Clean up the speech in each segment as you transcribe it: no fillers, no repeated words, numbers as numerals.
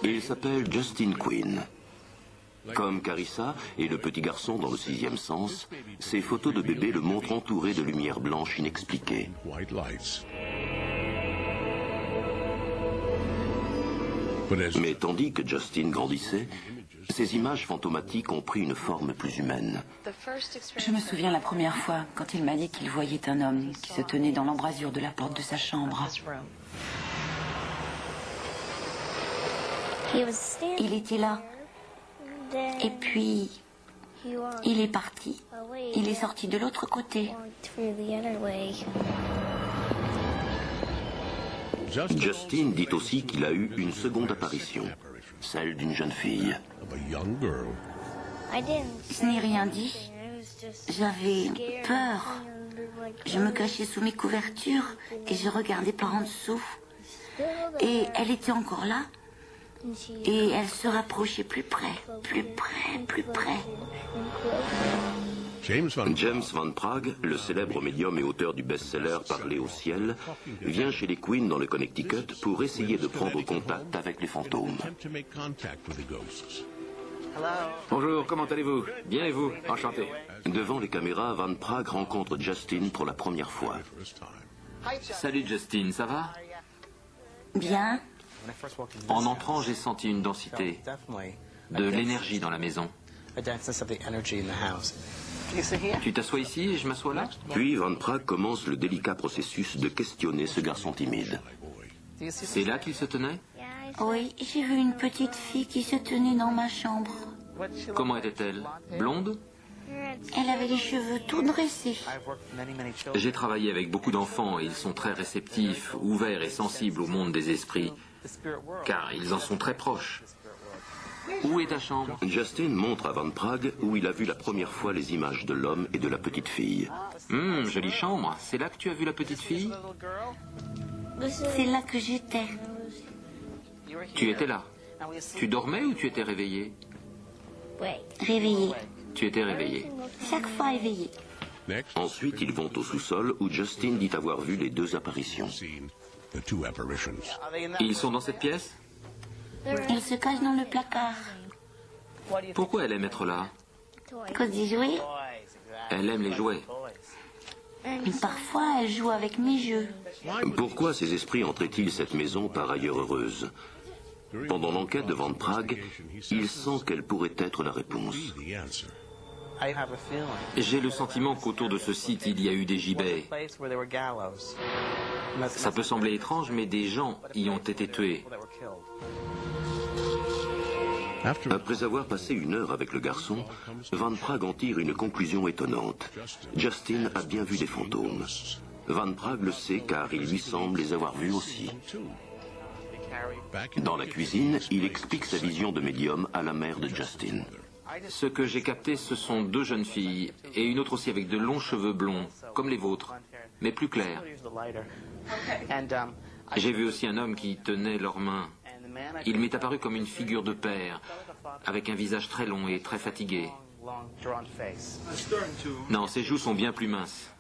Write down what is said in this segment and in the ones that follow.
Il s'appelle Justin Quinn. Comme Carissa et le petit garçon dans le sixième sens, ces photos de bébé le montrent entouré de lumière blanche inexpliquée. Mais tandis que Justin grandissait, ces images fantomatiques ont pris une forme plus humaine. Je me souviens la première fois quand il m'a dit qu'il voyait un homme qui se tenait dans l'embrasure de la porte de sa chambre. Il était là. Et puis, il est parti. Il est sorti de l'autre côté. Justin dit aussi qu'il a eu une seconde apparition, celle d'une jeune fille. Je n'ai rien dit. J'avais peur. Je me cachais sous mes couvertures et je regardais par en dessous. Et elle était encore là. Et elle se rapprochait plus près, plus près, plus près. James Van Praagh, le célèbre médium et auteur du best-seller Parler au ciel, vient chez les Quinn dans le Connecticut pour essayer de prendre contact avec les fantômes. Bonjour, comment allez-vous? Bien et vous? Enchanté. Devant les caméras, Van Praagh rencontre Justin pour la première fois. Salut Justin, ça va? Bien. En entrant, j'ai senti une densité, de l'énergie dans la maison. Tu t'assois ici et je m'assois là? Puis Van Praagh commence le délicat processus de questionner ce garçon timide. C'est là qu'il se tenait? Oui, j'ai vu une petite fille qui se tenait dans ma chambre. Comment était-elle? Blonde? Elle avait les cheveux tout dressés. J'ai travaillé avec beaucoup d'enfants et ils sont très réceptifs, ouverts et sensibles au monde des esprits, car ils en sont très proches. Où est ta chambre? Justin montre à Van Praagh où il a vu la première fois les images de l'homme et de la petite fille. Jolie chambre. C'est là que tu as vu la petite fille? C'est là que j'étais. Tu étais là. Tu dormais ou tu étais réveillé? Réveillée. Tu étais réveillé. Chaque fois éveillée. Ensuite, ils vont au sous-sol où Justin dit avoir vu les deux apparitions. Ils sont dans cette pièce? Elle se cache dans le placard. Pourquoi elle aime être là? À cause des jouets. Elle aime les jouets. Mais parfois, elle joue avec mes jeux. Pourquoi ces esprits entraient-ils cette maison par ailleurs heureuse? Pendant l'enquête de Van Praagh, il sent quelle pourrait être la réponse. J'ai le sentiment qu'autour de ce site, il y a eu des gibets. Ça peut sembler étrange, mais des gens y ont été tués. Après avoir passé une heure avec le garçon, Van Praagh en tire une conclusion étonnante. Justin a bien vu des fantômes. Van Praagh le sait car il lui semble les avoir vus aussi. Dans la cuisine, il explique sa vision de médium à la mère de Justin. Ce que j'ai capté, ce sont deux jeunes filles, et une autre aussi avec de longs cheveux blonds, comme les vôtres, mais plus clairs. J'ai vu aussi un homme qui tenait leurs mains. Il m'est apparu comme une figure de père, avec un visage très long et très fatigué. Non, ses joues sont bien plus minces.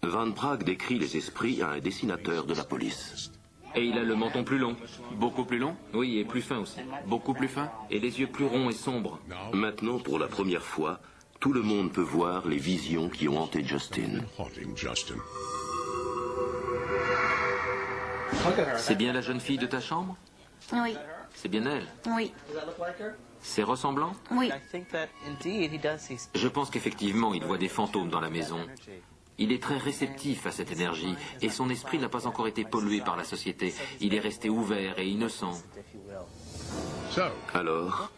Van Praagh décrit les esprits à un dessinateur de la police. Et il a le menton plus long. Beaucoup plus long? Oui, et plus fin aussi. Beaucoup plus fin? Et les yeux plus ronds et sombres. Maintenant, pour la première fois, tout le monde peut voir les visions qui ont hanté Justin. C'est bien la jeune fille de ta chambre? Oui. C'est bien elle? Oui. C'est ressemblant? Oui. Je pense qu'effectivement, il voit des fantômes dans la maison. Il est très réceptif à cette énergie, et son esprit n'a pas encore été pollué par la société. Il est resté ouvert et innocent. Alors,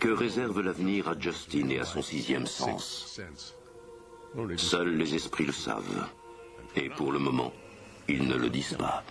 que réserve l'avenir à Justin et à son sixième sens? Seuls les esprits le savent. Et pour le moment, ils ne le disent pas.